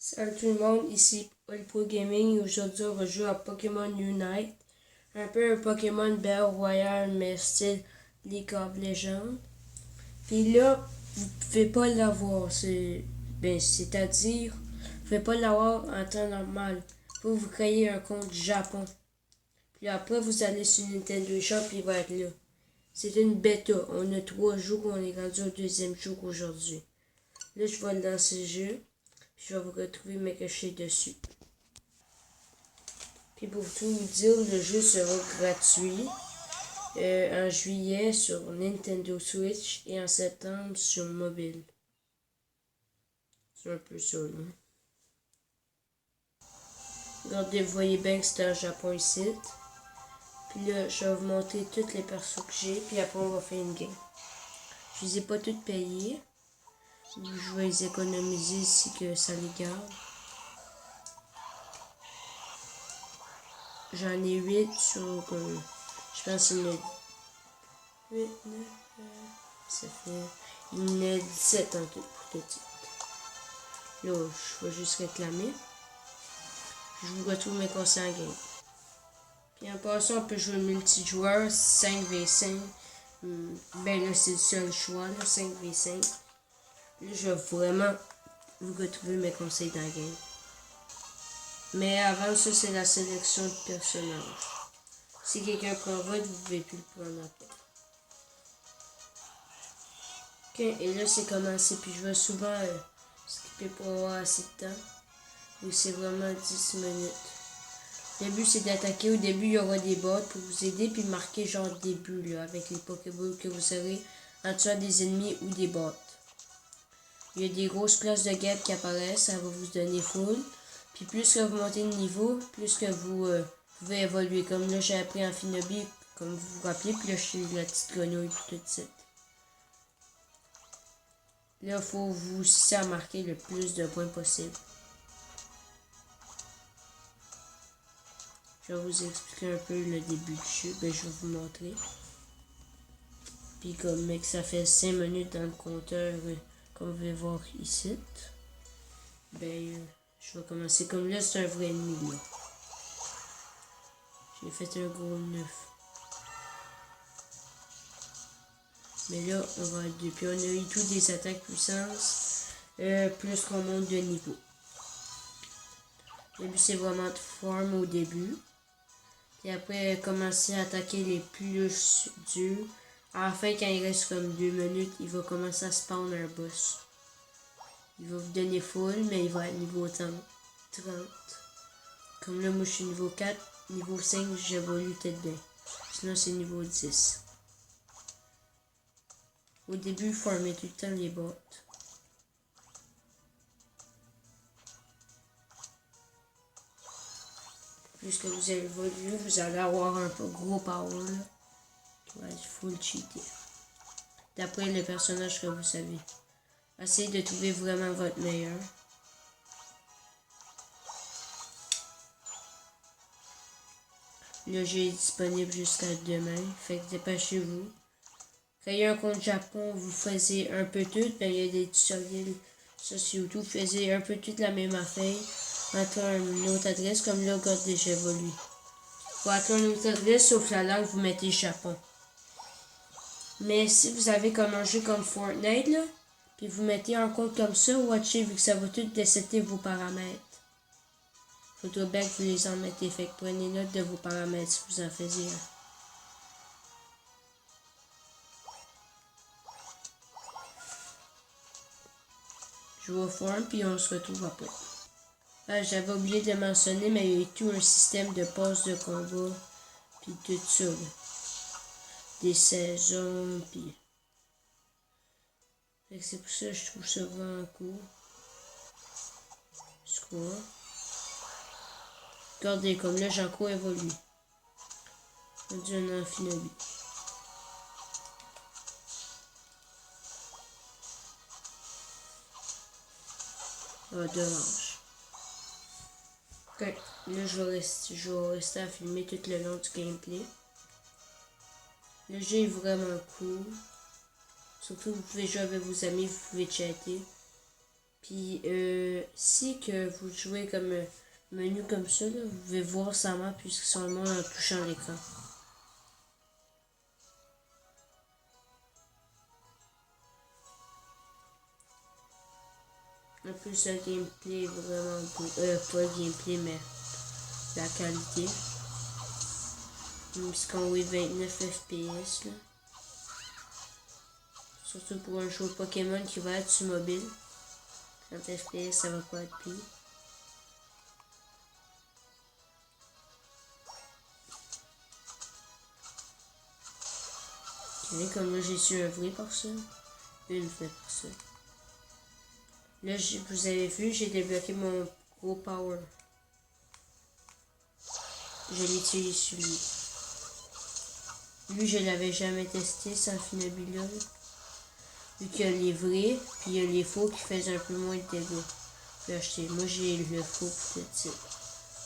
Salut tout le monde, ici Olpo Gaming et aujourd'hui on va jouer à Pokémon Unite. Un peu un Pokémon Battle Royale mais style League of Legends. Puis là, vous pouvez pas l'avoir, c'est-à-dire, vous pouvez pas l'avoir en temps normal. Faut vous créer un compte Japon. Puis après vous allez sur Nintendo Shop et il va être là. C'est une bêta, on a 3 jours, on est rendu au deuxième jour aujourd'hui. Là je vais lancer le jeu. Je vais vous retrouver me cacher dessus. Puis pour tout vous dire, le jeu sera gratuit en juillet sur Nintendo Switch et en septembre sur mobile. C'est un peu ça, là. Regardez, vous voyez bien que c'est en Japon ici. Puis là, je vais vous montrer toutes les persos que j'ai, puis après on va faire une game. Je les ai pas toutes payées. Je vais les économiser si que ça les garde. J'en ai 8 sur... je pense qu'il y en a 8, 9, ça fait... Il y en a 17 en tout pour tout de suite. Là, je vais juste réclamer. Je vous retrouve mes conseils en game. Puis en passant, on peut jouer multijoueur 5v5. Ben là, c'est le seul choix, là, 5v5. Là, je vais vraiment vous retrouver mes conseils dans le game. Mais avant ça, c'est la sélection de personnages. Si quelqu'un prend votre, vous pouvez plus le prendre après. Ok, et là, c'est commencé. Puis je vais souvent skipper pour avoir assez de temps. Oui, c'est vraiment 10 minutes. Le but, c'est d'attaquer. Au début, il y aura des bots pour vous aider, puis marquer genre début, là, avec les Pokéballs que vous aurez en tuant des ennemis ou des bots. Il y a des grosses places de gap qui apparaissent, ça va vous donner full. Puis plus que vous montez de niveau, plus que vous pouvez évoluer. Comme là, j'ai appris Amphinobi, comme vous vous rappelez, puis là, je suis la petite grenouille tout de suite. Là, il faut vous aussi à marquer le plus de points possible. Je vais vous expliquer un peu le début du jeu. Ben, je vais vous montrer. Puis comme mec, ça fait 5 minutes dans le compteur, comme vous pouvez voir ici. Ben, je vais commencer comme là, c'est un vrai ennemi, là. J'ai fait un gros 9. Mais là, on va être deux. Puis on a eu tout des attaques puissance, plus qu'on monte de niveau. Le but, c'est vraiment de farm au début. Et après, commencer à attaquer les plus durs. À la fin, quand il reste comme 2 minutes, il va commencer à spawn un boss. Il va vous donner full, mais il va être niveau 30. Comme là, moi, je suis niveau 4. Niveau 5, j'évolue peut-être bien. Sinon, c'est niveau 10. Au début, farmez tout le temps les bots. Plus que vous allez évoluer, vous allez avoir un peu gros power, là. Qui va être full cheaté. D'après les personnages que vous savez. Essayez de trouver vraiment votre meilleur. Le jeu est disponible jusqu'à demain, fait que dépêchez-vous. Créez un compte Japon, vous faisiez un peu tout, ben, il y a des tutoriels sur YouTube, vous faisiez un peu toute la même affaire. Entre une autre adresse, comme là, regardez, j'ai évolué. Pour entrer une autre adresse, sauf la langue, vous mettez Japon. Mais si vous avez comme un jeu comme Fortnite, là, puis vous mettez un compte comme ça, watchez, vu que ça va tout désetter vos paramètres. Faudra bien que vous les en mettez, fait que prenez note de vos paramètres si vous en faisiez un. Je vais farm, puis on se retrouve après. Ah, j'avais oublié de mentionner, mais il y a tout un système de passe de combat, puis tout ça, là. Des saisons, puis... c'est pour ça que je trouve ça vraiment cool. C'est quoi? Regardez, comme là, j'ai encore évolué. On dit un Amphinobi. Ah, dommage. Ok, là, je vais rester à filmer tout le long du gameplay. Le jeu est vraiment cool. Surtout, vous pouvez jouer avec vos amis, vous pouvez chatter. Puis Puis si que vous jouez comme menu comme ça, là, vous pouvez voir sa map puisqu'ils sont le monde en touchant l'écran. En plus, le gameplay est vraiment beau. Pas le gameplay, mais la qualité. Puisqu'on est 29 FPS. Là. Surtout pour un jeu Pokémon qui va être sur mobile. 30 FPS, ça va pas être pire. Ok, comme là, j'ai su un vrai par ça. Une vraie par ça. Là, vous avez vu, j'ai débloqué mon gros power. Je l'ai tué sur lui. Lui, je l'avais jamais testé, sans Finabulum. Vu qu'il y a les vrais, puis il y a les faux qui faisaient un peu moins de dégâts. Puis acheter. Moi, j'ai le faux pour le type.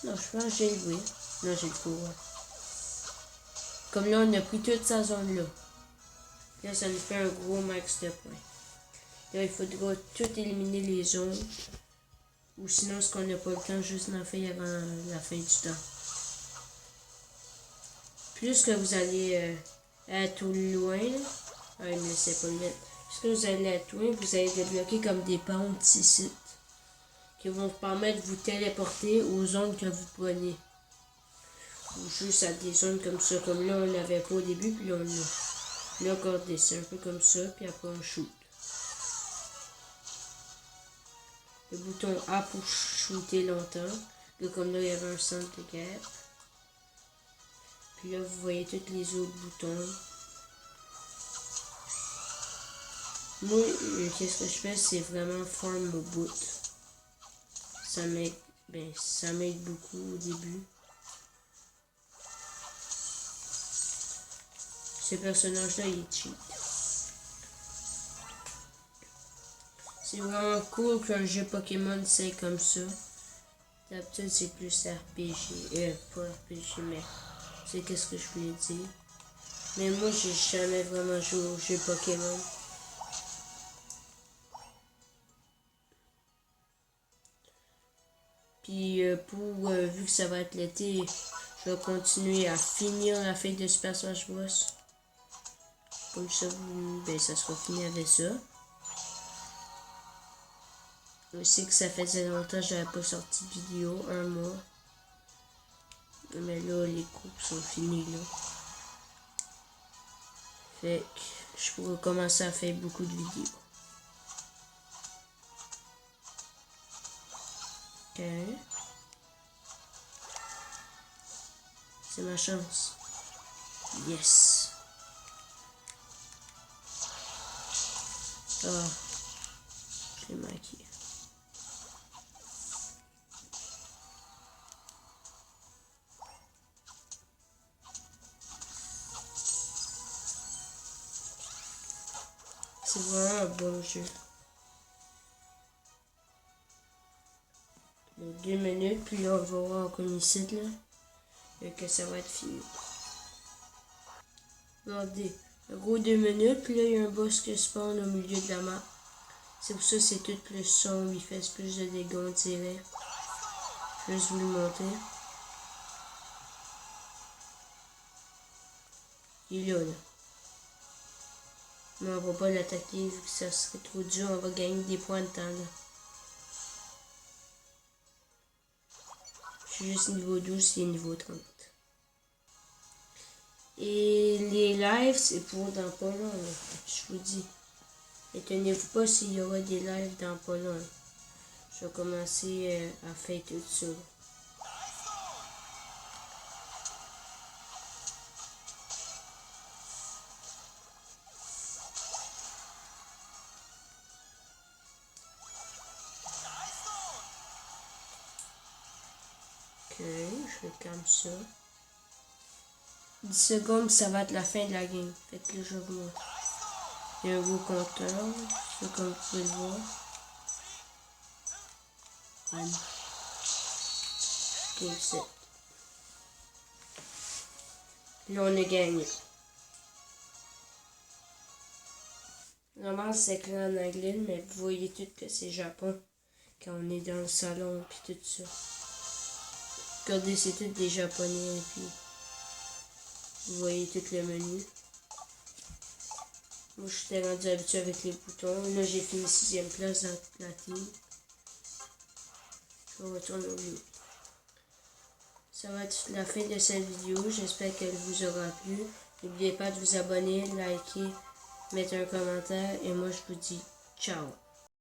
Non, je pense que j'ai le vrai. Non, j'ai le faux, ouais. Comme là, on a pris toute sa zone-là. Là, ça nous fait un gros max de points. Là, il faudra tout éliminer les zones. Ou sinon, ce qu'on n'a pas le temps, juste d'en faire avant la fin du temps. Plus que vous allez être loin, là, ne laissez pas le mettre. Plus que vous allez être loin, vous allez débloquer comme des pentes ici qui vont vous permettre de vous téléporter aux zones que vous prenez. Ou juste à des zones comme ça. Comme là, on l'avait pas au début, puis là, on l'a. Là, regardez, c'est un peu comme ça, puis après, on shoot. Le bouton A pour shooter longtemps. Là, comme là, il y avait un centre de guerre. Puis là, vous voyez tous les autres boutons. Moi, qu'est-ce que je fais, c'est vraiment farm au bout. Ça m'aide beaucoup au début. Ce personnage-là, il est cheat. C'est vraiment cool qu'un jeu Pokémon c'est comme ça. D'habitude, c'est plus RPG. Pas RPG, mais c'est qu'est-ce que je voulais dire. Mais moi, j'ai jamais vraiment joué au jeu Pokémon. Puis, vu que ça va être l'été, je vais continuer à finir la fête de Super Smash Bros. Comme ça, ça sera fini avec ça. Je sais que ça faisait longtemps que j'avais pas sorti de vidéo, un mois. Mais là, les cours sont finis, là. Fait que je pourrais commencer à faire beaucoup de vidéos. Ok. C'est ma chance. Yes. Ah. Je l'ai manqué. C'est vraiment un bon jeu. Donc 2 minutes, puis là on va voir comme ici là. Et que ça va être fini. Regardez. Un gros 2 minutes, puis là il y a un boss qui spawn au milieu de la map. C'est pour ça que c'est tout plus sombre, il fait plus de dégâts, on dirait. Je vais juste vous le montrer. Il est là. Mais on va pas l'attaquer vu que ça serait trop dur, on va gagner des points de temps là. Je suis juste niveau 12 et niveau 30. Et les lives, c'est pour dans pas long, là. Je vous dis. Étonnez-vous pas s'il y aura des lives dans pas long. Je vais commencer à faire tout ça. Ok, je vais calmer ça. 10 secondes, ça va être la fin de la game. Fait que là, je vais vous montrer. Il y a un gros compteur, comme vous pouvez le voir. Allez. Game set. Là, on a gagné. Normalement, c'est écrit en anglais, mais vous voyez tout que c'est Japon. quand on est dans le salon puis tout ça. Regardez, c'est tout des japonais puis vous voyez tout le menu. Moi j'étais rendu habitué avec les boutons. Là j'ai fini 6e place dans la team. Je retourne au lieu. Ça va être la fin de cette vidéo. J'espère qu'elle vous aura plu. N'oubliez pas de vous abonner, liker, mettre un commentaire. Et moi je vous dis ciao.